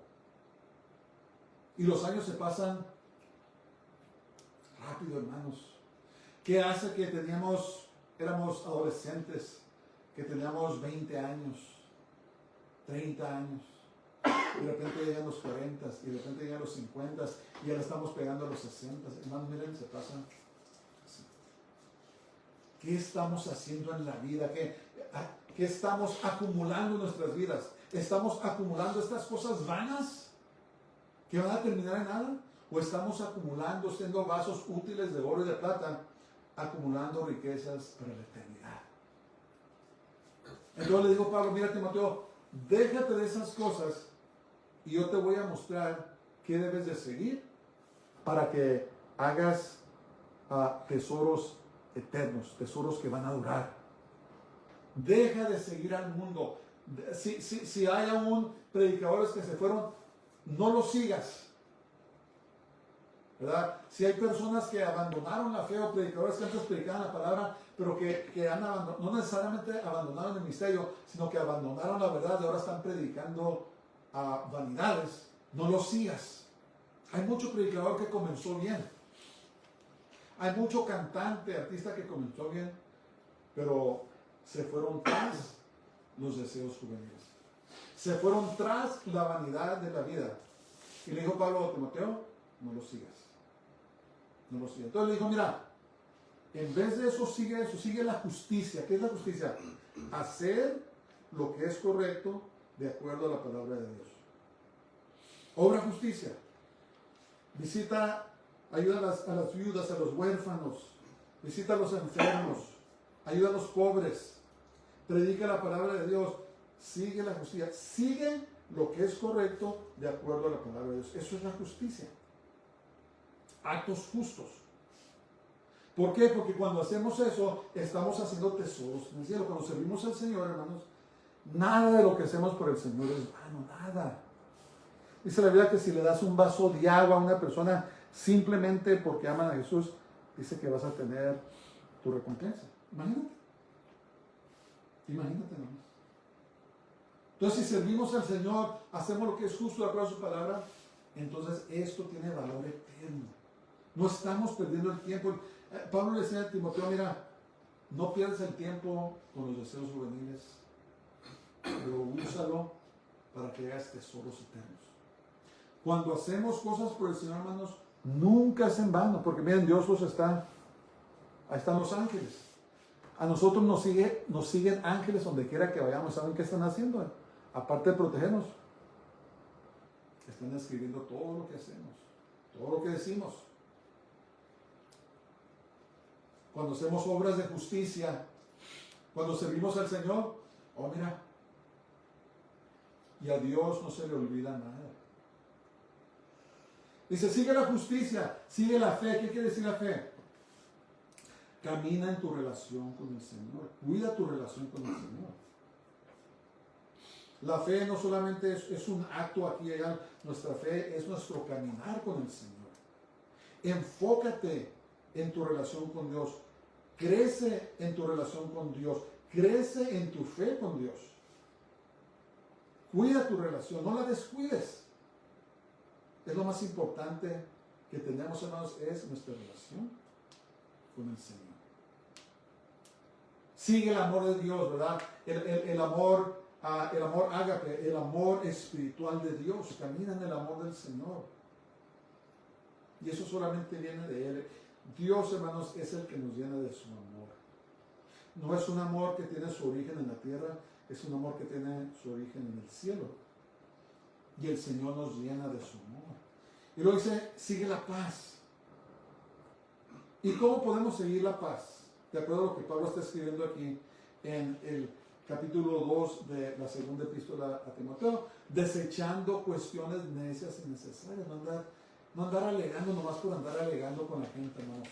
Y los años se pasan rápido, hermanos. ¿Qué hace que éramos adolescentes, que teníamos 20 años, 30 años? Y de repente llegan los 40, y de repente llegan los 50, y ahora estamos pegando a los 60. Hermanos, miren, se pasan. ¿Qué estamos haciendo en la vida? ¿Qué estamos acumulando en nuestras vidas? ¿Estamos acumulando estas cosas vanas que van a terminar en nada? ¿O estamos acumulando, siendo vasos útiles de oro y de plata, acumulando riquezas para la eternidad? Entonces le digo a Pablo, mira Timoteo, déjate de esas cosas y yo te voy a mostrar qué debes de seguir para que hagas tesoros eternos, tesoros que van a durar. Deja de seguir al mundo. Si hay aún predicadores que se fueron, no los sigas, ¿verdad? Si hay personas que abandonaron la fe, o predicadores que antes predicaban la palabra, pero que han abandonado, no necesariamente abandonaron el ministerio, sino que abandonaron la verdad y ahora están predicando vanidades, no los sigas. Hay mucho predicador que comenzó bien. Hay mucho cantante, artista que comenzó bien, pero se fueron tras los deseos juveniles. Se fueron tras la vanidad de la vida. Y le dijo Pablo a Timoteo, no lo sigas. No lo sigas. Entonces le dijo, mira, en vez de eso, sigue la justicia. ¿Qué es la justicia? Hacer lo que es correcto de acuerdo a la palabra de Dios. Obra justicia. Ayuda a las viudas, a los huérfanos, visita a los enfermos, ayuda a los pobres, predica la palabra de Dios, sigue la justicia, sigue lo que es correcto de acuerdo a la palabra de Dios. Eso es la justicia. Actos justos. ¿Por qué? Porque cuando hacemos eso, estamos haciendo tesoros en el cielo. Cuando servimos al Señor, hermanos, nada de lo que hacemos por el Señor es vano, nada. Dice la Biblia que si le das un vaso de agua a una persona simplemente porque aman a Jesús, dice que vas a tener tu recompensa. Imagínate nomás. Entonces, si servimos al Señor, hacemos lo que es justo de acuerdo a su palabra, entonces esto tiene valor eterno. No estamos perdiendo el tiempo. Pablo le decía a Timoteo, mira, no pierdas el tiempo con los deseos juveniles, pero úsalo para que hagas tesoros eternos. Cuando hacemos cosas por el Señor, hermanos, nunca es en vano, porque miren, Dios ahí están los ángeles. A nosotros nos siguen ángeles donde quiera que vayamos. ¿Saben qué están haciendo? Aparte de protegernos, están escribiendo todo lo que hacemos, todo lo que decimos. Cuando hacemos obras de justicia, cuando servimos al Señor, oh mira, y a Dios no se le olvida nada. Dice, sigue la justicia, sigue la fe. ¿Qué quiere decir la fe? Camina en tu relación con el Señor. Cuida tu relación con el Señor. La fe no solamente es un acto aquí y allá. Nuestra fe es nuestro caminar con el Señor. Enfócate en tu relación con Dios. Crece en tu relación con Dios. Crece en tu fe con Dios. Cuida tu relación. No la descuides. Es lo más importante que tenemos, hermanos, es nuestra relación con el Señor. Sigue el amor de Dios, ¿verdad? El amor ágape, el amor espiritual de Dios. Camina en el amor del Señor. Y eso solamente viene de Él. Dios, hermanos, es el que nos llena de su amor. No es un amor que tiene su origen en la tierra, es un amor que tiene su origen en el cielo. Y el Señor nos llena de su amor. Y luego dice, sigue la paz. ¿Y cómo podemos seguir la paz? De acuerdo a lo que Pablo está escribiendo aquí en el capítulo 2 de la segunda epístola a Timoteo, desechando cuestiones necias y necesarias. No andar alegando nomás por andar alegando con la gente, hermanos.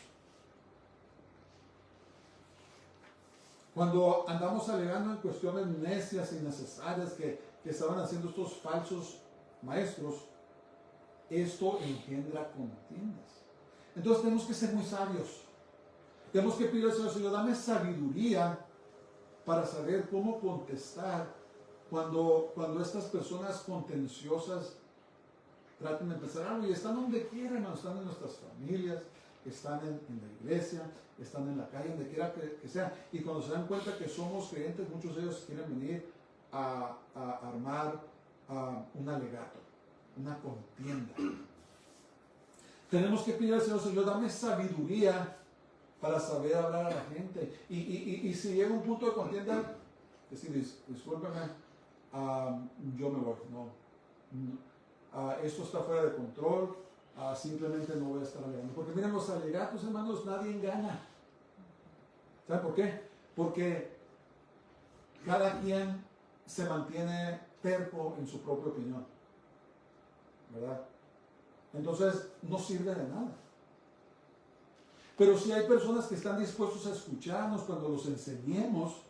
Cuando andamos alegando en cuestiones necias y necesarias que estaban haciendo estos falsos maestros, esto engendra contiendas. Entonces tenemos que ser muy sabios. Tenemos que pedirle al Señor, dame sabiduría para saber cómo contestar cuando estas personas contenciosas traten de empezar algo. Y están donde quieran, hermanos, están en nuestras familias, están en la iglesia, están en la calle, donde quiera que sea. Y cuando se dan cuenta que somos creyentes, muchos de ellos quieren venir a armar un alegato, una contienda. Tenemos que pedir al Señor, dame sabiduría para saber hablar a la gente. Y si llega un punto de contienda, decir, discúlpeme, yo me voy. Esto está fuera de control, simplemente no voy a estar alegando. Porque miren, los alegatos, hermanos, nadie gana. ¿Saben por qué? Porque cada quien se mantiene terco en su propia opinión, ¿verdad? Entonces no sirve de nada. Pero si hay personas que están dispuestos a escucharnos cuando los enseñemos,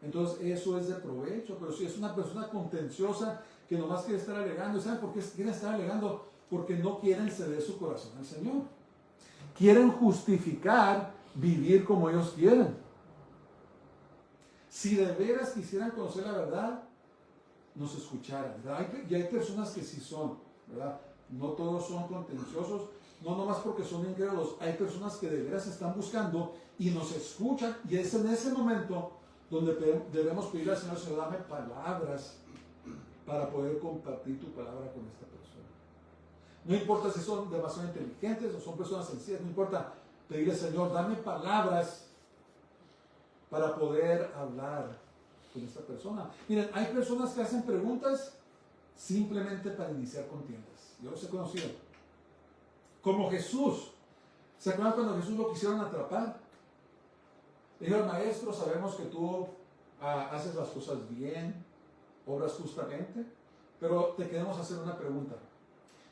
entonces eso es de provecho. Pero si es una persona contenciosa que nomás quiere estar alegando, ¿saben por qué quieren estar alegando? Porque no quieren ceder su corazón al Señor. Quieren justificar vivir como ellos quieren. Si de veras quisieran conocer la verdad, nos escucharan, ¿verdad? Y hay personas que sí son, ¿verdad? No todos son contenciosos, no nomás porque son incrédulos. Hay personas que de veras están buscando y nos escuchan, y es en ese momento donde debemos pedir al Señor, Señor, dame palabras para poder compartir tu palabra con esta persona. No importa si son demasiado inteligentes o son personas sencillas, no importa, pedirle al Señor, dame palabras para poder hablar con esta persona. Miren, hay personas que hacen preguntas simplemente para iniciar contiendas. Yo los he conocido. Como Jesús. ¿Se acuerdan cuando Jesús lo quisieron atrapar? Le dijeron, maestro, sabemos que tú haces las cosas bien, obras justamente, pero te queremos hacer una pregunta.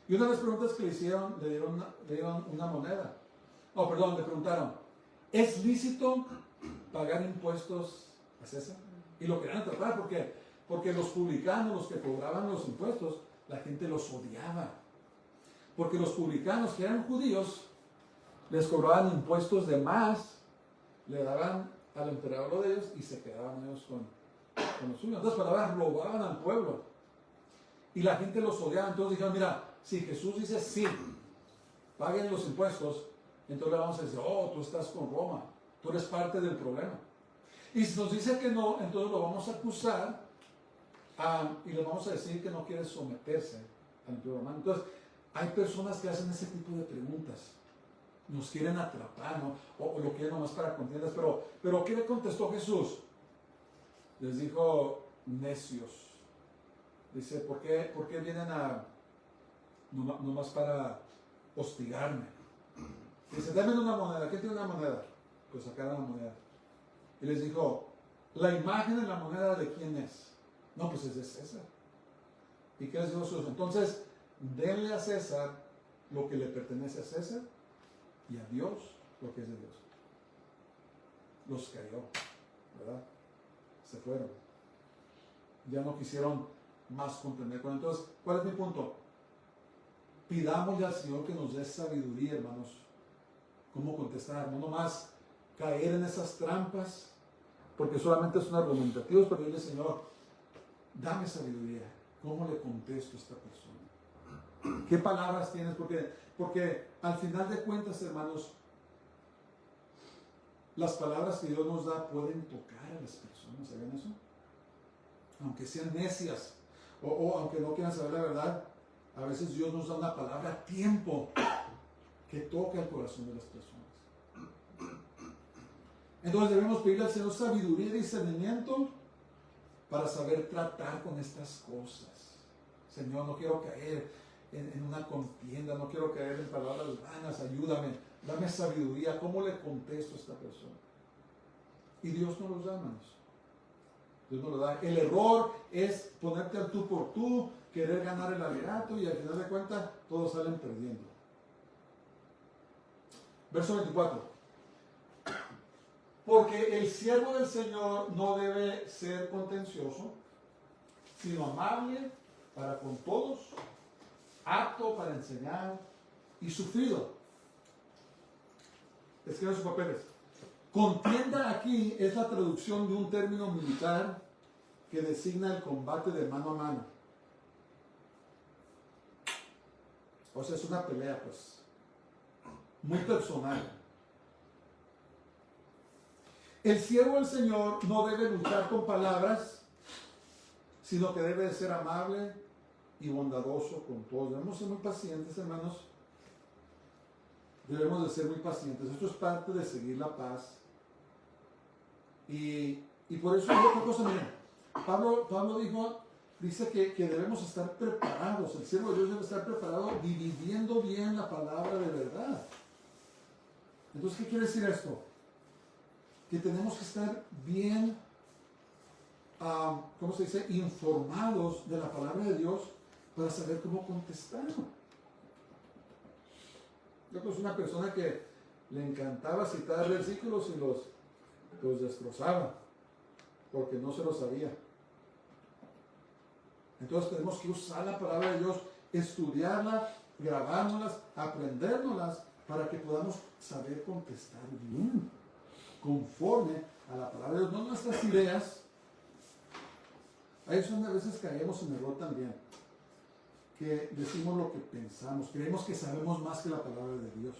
Y una de las preguntas que le hicieron, le dieron una moneda. No, perdón, le preguntaron, ¿es lícito pagar impuestos a César? Y lo querían atrapar porque los publicanos, los que cobraban los impuestos, la gente los odiaba. Porque los publicanos, que eran judíos, les cobraban impuestos de más, le daban al emperador de ellos y se quedaban ellos con los suyos. Entonces, palabras, robaban al pueblo. Y la gente los odiaba. Entonces dijeron, mira, si Jesús dice sí, paguen los impuestos, entonces le vamos a decir, oh, tú estás con Roma, tú eres parte del problema. Y si nos dice que no, entonces lo vamos a acusar y le vamos a decir que no quiere someterse al imperio romano. Entonces, hay personas que hacen ese tipo de preguntas. nos quieren atrapar, ¿no? O lo quieren nomás para contiendas. Pero ¿qué le contestó Jesús? Les dijo, necios. Dice, ¿por qué vienen a nomás para hostigarme? Dice, dame una moneda. ¿Quién tiene una moneda? Pues sacaron la moneda. Y les dijo, ¿la imagen en la moneda de quién es? No, pues es de César. ¿Y qué les dijo Jesús? Entonces, denle a César lo que le pertenece a César y a Dios lo que es de Dios. Los cayó, ¿verdad? Se fueron. Ya no quisieron más contender con él. Entonces, ¿cuál es mi punto? Pidámosle al Señor que nos dé sabiduría, hermanos, cómo contestar, no nomás caer en esas trampas, porque solamente son argumentativos, pero dile, Señor, dame sabiduría, ¿cómo le contesto a esta persona? ¿Qué palabras tienes? Porque al final de cuentas, hermanos, las palabras que Dios nos da pueden tocar a las personas, ¿saben eso? Aunque sean necias, o aunque no quieran saber la verdad, a veces Dios nos da una palabra a tiempo que toca el corazón de las personas. Entonces debemos pedirle al Señor sabiduría y discernimiento para saber tratar con estas cosas. Señor, no quiero caer en una contienda, no quiero caer en palabras vanas, ayúdame, dame sabiduría, ¿cómo le contesto a esta persona? Y Dios nos los da, hermanos. Dios nos lo da. El error es ponerte al tú por tú, querer ganar el alegato y al final de cuentas todos salen perdiendo. Verso 24. Porque el siervo del Señor no debe ser contencioso, sino amable para con todos, apto para enseñar y sufrido. Escriban sus papeles. Contienda aquí es la traducción de un término militar que designa el combate de mano a mano. O sea, es una pelea, pues, muy personal. El siervo del Señor no debe luchar con palabras, sino que debe de ser amable y bondadoso con todos. Debemos ser muy pacientes, hermanos. Debemos de ser muy pacientes. Esto es parte de seguir la paz. Y por eso hay otra cosa, miren. Pablo dice que debemos estar preparados. El siervo de Dios debe estar preparado dividiendo bien la palabra de verdad. Entonces, ¿qué quiere decir esto? Que tenemos que estar bien, ¿cómo se dice? Informados de la palabra de Dios para saber cómo contestar. Yo conozco una persona que le encantaba citar versículos y los destrozaba porque no se los sabía. Entonces tenemos que usar la palabra de Dios, estudiarla, grabárnoslas, aprendérnoslas para que podamos saber contestar bien, conforme a la palabra de Dios, no nuestras ideas. Ahí es donde a veces caemos en error también, que decimos lo que pensamos, creemos que sabemos más que la palabra de Dios.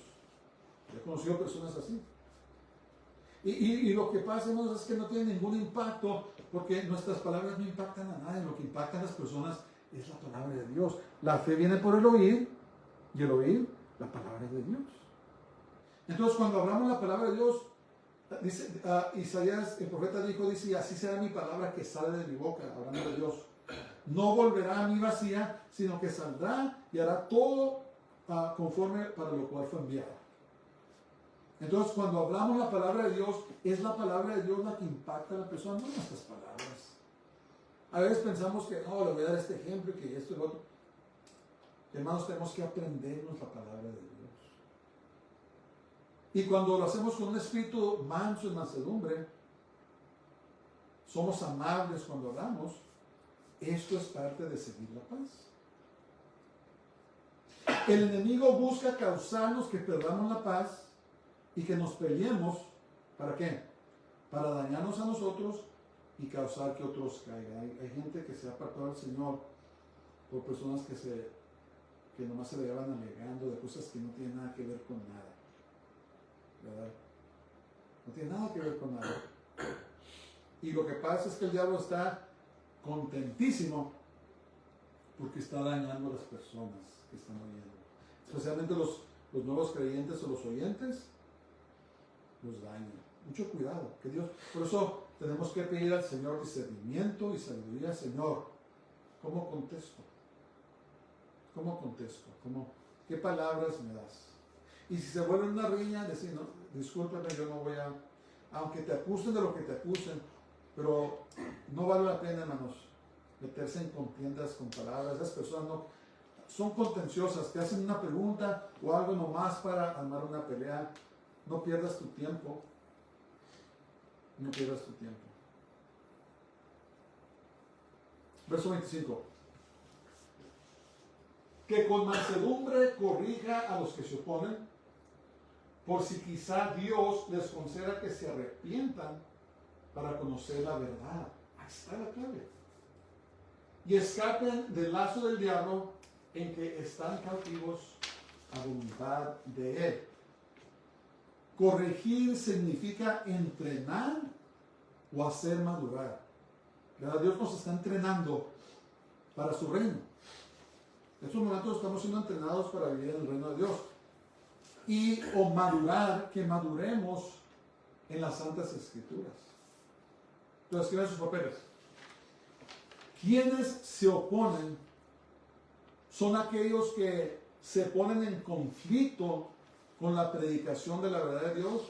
He conocido personas así. Y lo que pasa, hermanos, es que no tiene ningún impacto, porque nuestras palabras no impactan a nadie. Lo que impacta a las personas es la palabra de Dios. La fe viene por el oír, y el oír la palabra de Dios. Entonces, cuando hablamos la palabra de Dios, dice, Isaías, el profeta dice, así será mi palabra que sale de mi boca, hablando de Dios. No volverá a mí vacía, sino que saldrá y hará todo conforme para lo cual fue enviado. Entonces, cuando hablamos la palabra de Dios, es la palabra de Dios la que impacta a la persona, no nuestras palabras. A veces pensamos que, no, le voy a dar este ejemplo y que esto y lo otro. Hermanos, tenemos que aprendernos la palabra de Dios. Y cuando lo hacemos con un espíritu manso y mansedumbre, somos amables cuando hablamos, esto es parte de seguir la paz. El enemigo busca causarnos que perdamos la paz y que nos peleemos. ¿Para qué? Para dañarnos a nosotros y causar que otros caigan. Hay gente que se ha apartado del Señor por personas que nomás se le llevan alegando de cosas que no tienen nada que ver con nada. ¿Verdad? No tiene nada que ver con nada. Y lo que pasa es que el diablo está contentísimo porque está dañando a las personas que están oyendo. Especialmente los nuevos creyentes o los oyentes, los daña. Mucho cuidado, que Dios, por eso tenemos que pedir al Señor discernimiento y sabiduría. Señor, ¿cómo contesto? ¿Cómo contesto? ¿Qué palabras me das? Y si se vuelve una riña, decir, no, discúlpame, yo no voy a, aunque te acusen de lo que te acusen, pero no vale la pena, hermanos, meterse en contiendas con palabras. Esas personas no son contenciosas, te hacen una pregunta o algo nomás para armar una pelea. No pierdas tu tiempo. No pierdas tu tiempo. Verso 25. Que con mansedumbre corrija a los que se oponen, por si quizá Dios les conceda que se arrepientan para conocer la verdad. Ahí está la clave. Y escapen del lazo del diablo en que están cautivos a voluntad de él. Corregir significa entrenar o hacer madurar. ¿Verdad? Dios nos está entrenando para su reino. En estos momentos estamos siendo entrenados para vivir en el reino de Dios. Y o madurar, que maduremos en las Santas Escrituras. Entonces, escriban sus papeles. Quienes se oponen son aquellos que se ponen en conflicto con la predicación de la verdad de Dios,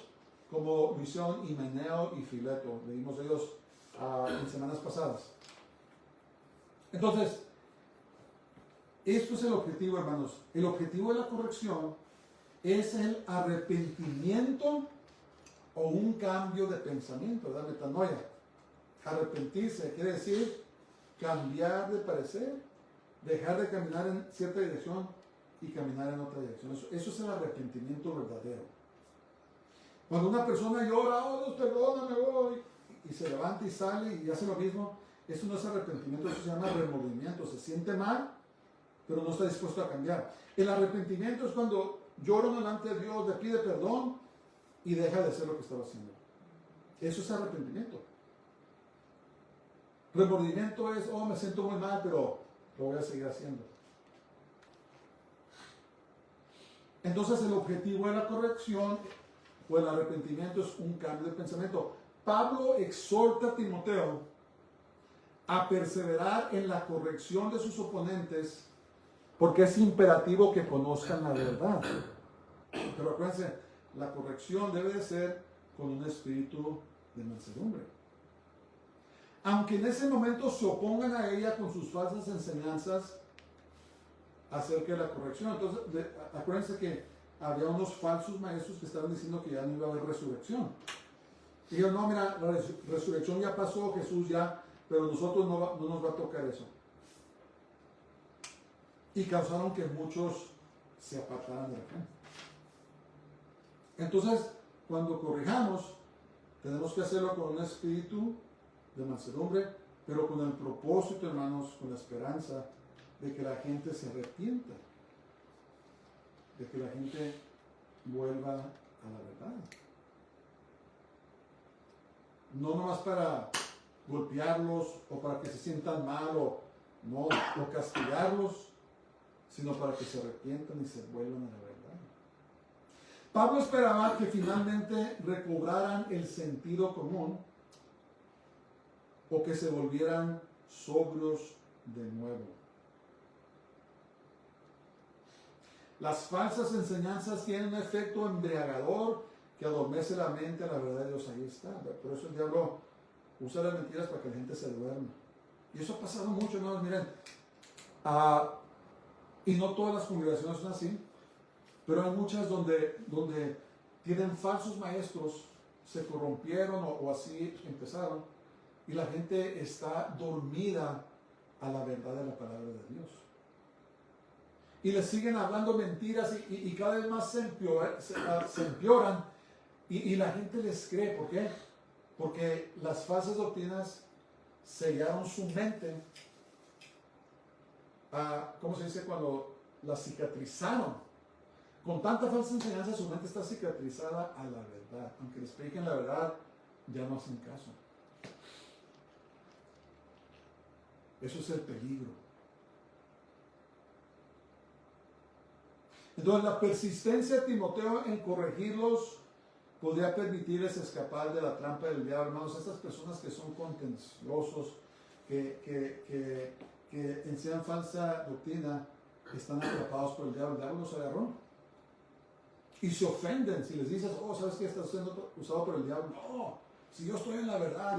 como lo hicieron Himeneo y Fileto. Leímos de ellos en semanas pasadas. Entonces, esto es el objetivo, hermanos. El objetivo de la corrección es el arrepentimiento o un cambio de pensamiento, ¿verdad? Metanoia. Arrepentirse quiere decir cambiar de parecer, dejar de caminar en cierta dirección y caminar en otra dirección. Eso es el arrepentimiento verdadero. Cuando una persona llora, oh Dios, perdóname, voy, y se levanta y sale y hace lo mismo, eso no es arrepentimiento, eso se llama remordimiento. Se siente mal, pero no está dispuesto a cambiar. El arrepentimiento es cuando llora delante de Dios, le pide perdón y deja de hacer lo que estaba haciendo. Eso es arrepentimiento. Remordimiento es, oh, me siento muy mal, pero lo voy a seguir haciendo. Entonces el objetivo de la corrección o el arrepentimiento es un cambio de pensamiento. Pablo exhorta a Timoteo a perseverar en la corrección de sus oponentes porque es imperativo que conozcan la verdad. Pero acuérdense, la corrección debe de ser con un espíritu de mansedumbre. Aunque en ese momento se opongan a ella con sus falsas enseñanzas acerca de la corrección. Entonces, acuérdense que había unos falsos maestros que estaban diciendo que ya no iba a haber resurrección. Y yo, no, mira, la resurrección ya pasó, Jesús ya, pero nosotros no nos va a tocar eso. Y causaron que muchos se apartaran de la fe. Entonces, cuando corrijamos, tenemos que hacerlo con un espíritu de mansedumbre, pero con el propósito, hermanos, con la esperanza de que la gente se arrepienta, de que la gente vuelva a la verdad. No nomás para golpearlos o para que se sientan mal o castigarlos, sino para que se arrepientan y se vuelvan a la verdad. Pablo esperaba que finalmente recobraran el sentido común o que se volvieran sobrios de nuevo. Las falsas enseñanzas tienen un efecto embriagador que adormece la mente a la verdad de Dios. Ahí está. Por eso el diablo usa las mentiras para que la gente se duerma. Y eso ha pasado mucho, hermanos. Miren, y no todas las congregaciones son así, pero hay muchas donde tienen falsos maestros, se corrompieron o así empezaron, y la gente está dormida a la verdad de la palabra de Dios. Y le siguen hablando mentiras y cada vez más se empeoran y la gente les cree. ¿Por qué? Porque las falsas doctrinas sellaron su mente. ¿Cómo se dice? Cuando la cicatrizaron. Con tanta falsa enseñanza su mente está cicatrizada a la verdad. Aunque les expliquen la verdad, ya no hacen caso. Eso es el peligro. Entonces la persistencia de Timoteo en corregirlos podría permitirles escapar de la trampa del diablo. Hermanos, estas personas que son contenciosos, que enseñan falsa doctrina, están atrapados por el diablo los agarró. Y se ofenden si les dices, oh, ¿sabes qué? Estás siendo usado por el diablo. No, si yo estoy en la verdad.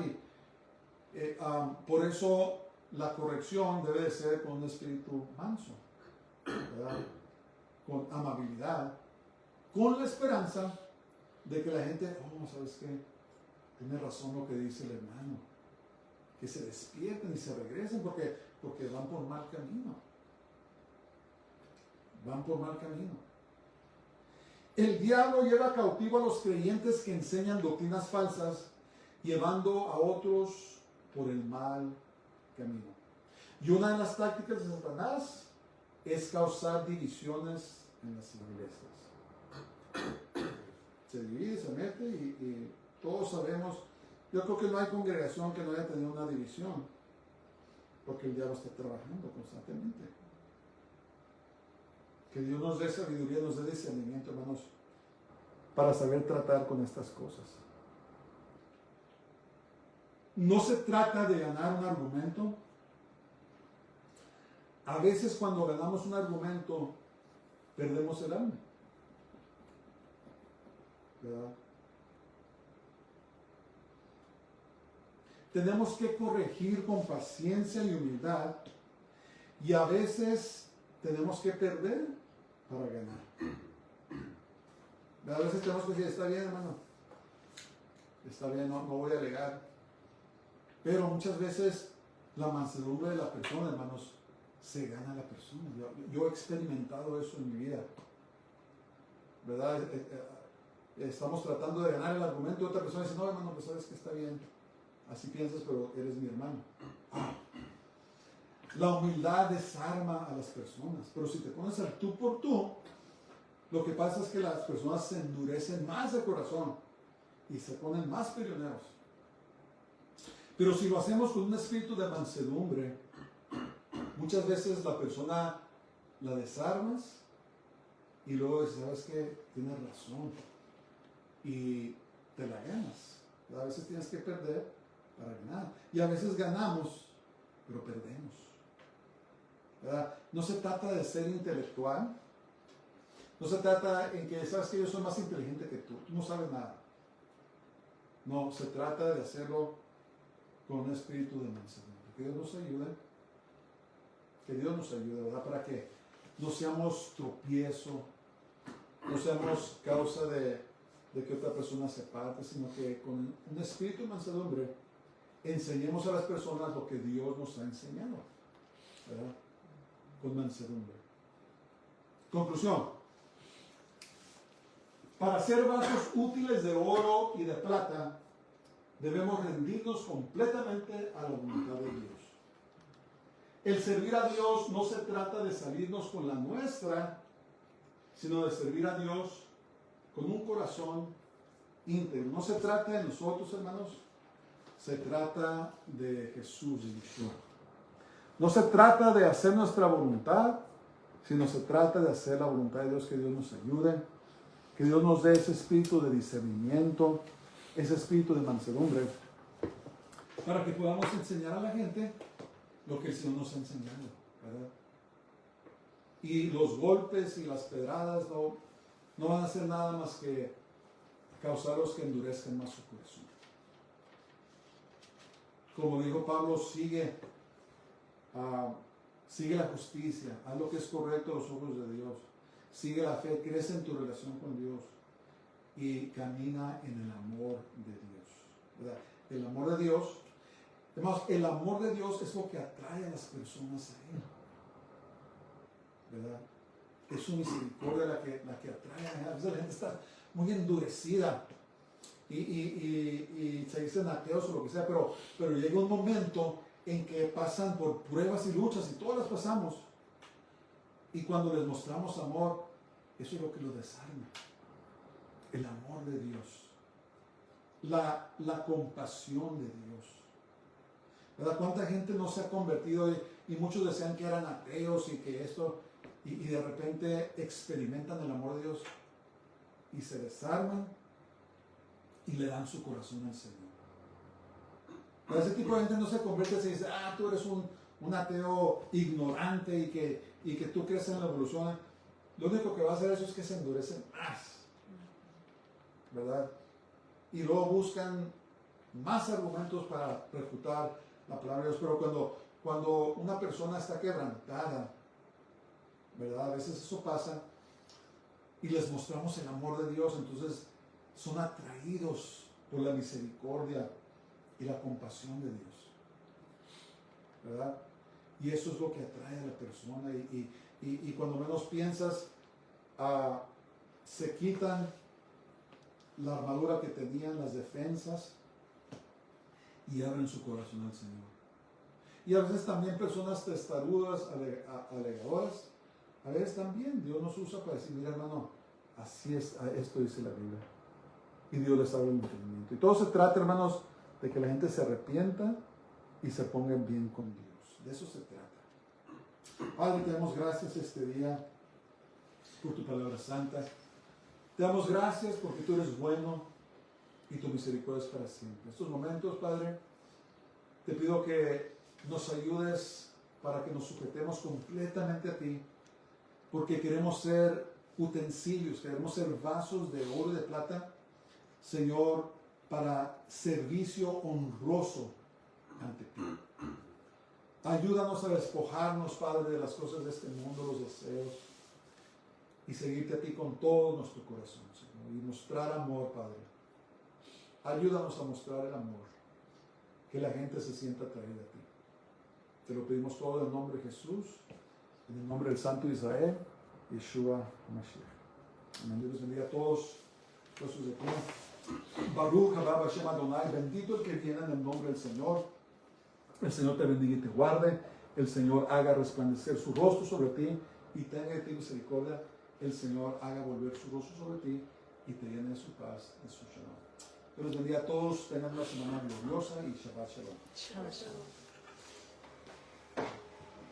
Por eso la corrección debe de ser con un espíritu manso, ¿verdad? Con amabilidad, con la esperanza de que la gente, oh, ¿sabes qué? Tiene razón lo que dice el hermano. Que se despierten y se regresen porque van por mal camino. Van por mal camino. El diablo lleva cautivo a los creyentes que enseñan doctrinas falsas, llevando a otros por el mal camino. Y una de las tácticas de Satanás es causar divisiones en las iglesias. Se divide, se mete y todos sabemos, yo creo que no hay congregación que no haya tenido una división, porque el diablo está trabajando constantemente. Que Dios nos dé sabiduría, nos dé discernimiento, hermanos, para saber tratar con estas cosas. No se trata de ganar un argumento. A veces cuando ganamos un argumento, perdemos el alma. ¿Verdad? Tenemos que corregir con paciencia y humildad, y a veces tenemos que perder para ganar. A veces tenemos que decir, está bien, hermano, está bien, no voy a alegar. Pero muchas veces la mansedumbre de la persona, hermanos, se gana a la persona. Yo he experimentado eso en mi vida, ¿verdad? Estamos tratando de ganar el argumento y otra persona dice, no, hermano, pues sabes que está bien, así piensas, pero eres mi hermano. La humildad desarma a las personas, pero si te pones al tú por tú, lo que pasa es que las personas se endurecen más de corazón y se ponen más peleoneros. Pero si lo hacemos con un espíritu de mansedumbre, muchas veces la persona la desarmas y luego dices, ¿sabes qué? Tienes razón. Y te la ganas. A veces tienes que perder para ganar. Y a veces ganamos, pero perdemos. ¿Verdad? No se trata de ser intelectual. No se trata en que, ¿sabes que yo soy más inteligente que tú? Tú no sabes nada. No, se trata de hacerlo con un espíritu de mansedumbre. Que Dios nos ayude. Que Dios nos ayude, ¿verdad? Para que no seamos tropiezo, no seamos causa de que otra persona se parte, sino que con un espíritu de mansedumbre enseñemos a las personas lo que Dios nos ha enseñado, ¿verdad? Con mansedumbre. Conclusión. Para ser vasos útiles de oro y de plata, debemos rendirnos completamente a la voluntad de Dios. El servir a Dios no se trata de salirnos con la nuestra, sino de servir a Dios con un corazón íntegro. No se trata de nosotros, hermanos, se trata de Jesús y Yeshua. No se trata de hacer nuestra voluntad, sino se trata de hacer la voluntad de Dios. Que Dios nos ayude, que Dios nos dé ese espíritu de discernimiento, ese espíritu de mansedumbre, para que podamos enseñar a la gente lo que el Señor nos ha enseñado, ¿verdad? Y los golpes y las pedradas no van a hacer nada más que causarlos que endurezcan más su corazón. Como dijo Pablo, sigue la justicia, haz lo que es correcto a los ojos de Dios, sigue la fe, crece en tu relación con Dios y camina en el amor de Dios, ¿verdad? El amor de Dios, además, el amor de Dios es lo que atrae a las personas a Él, ¿verdad? Es su misericordia la que atrae. A veces la gente está muy endurecida y se dicen ateos o lo que sea, pero llega un momento en que pasan por pruebas y luchas, y todas las pasamos, y cuando les mostramos amor, eso es lo que los desarma. El amor de Dios, la compasión de Dios, ¿verdad? ¿Cuánta gente no se ha convertido y muchos decían que eran ateos y que esto? y de repente experimentan el amor de Dios y se desarman y le dan su corazón al Señor. Pero ese tipo de gente no se convierte y se dice, tú eres un ateo ignorante y que tú crees en la evolución. Lo único que va a hacer eso es que se endurecen más, ¿verdad? Y luego buscan más argumentos para refutar la palabra de Dios. Pero cuando una persona está quebrantada, ¿verdad? A veces eso pasa y les mostramos el amor de Dios, entonces son atraídos por la misericordia y la compasión de Dios, ¿verdad? Y eso es lo que atrae a la persona y cuando menos piensas, se quitan la armadura que tenían, las defensas, y abren su corazón al Señor. Y a veces también personas testarudas, alegadoras, a veces también Dios nos usa para decir, mira hermano, así es, esto dice la Biblia. Y Dios les abre el entendimiento. Y todo se trata, hermanos, de que la gente se arrepienta y se ponga bien con Dios. De eso se trata. Padre, te damos gracias este día por tu palabra santa. Te damos gracias porque tú eres bueno y tu misericordia es para siempre. En estos momentos, Padre, te pido que nos ayudes para que nos sujetemos completamente a ti, porque queremos ser utensilios, queremos ser vasos de oro y de plata, Señor, para servicio honroso ante ti. Ayúdanos a despojarnos, Padre, de las cosas de este mundo, los deseos, y seguirte a ti con todo nuestro corazón, Señor, y mostrar amor, Padre. Ayúdanos a mostrar el amor, que la gente se sienta atraída a ti. Te lo pedimos todo en el nombre de Jesús, en el nombre del Santo Israel, Yeshua Mashiach. Amén. Dios les bendiga a todos. Puestos de pie. Baruch haba Hashem Adonai, bendito el que viene en el nombre del Señor. El Señor te bendiga y te guarde. El Señor haga resplandecer su rostro sobre ti y tenga de ti misericordia. El Señor haga volver su rostro sobre ti y te llene de su paz, de su shalom. Dios les bendiga a todos. Tengan una semana gloriosa y Shabbat Shalom. Shalom.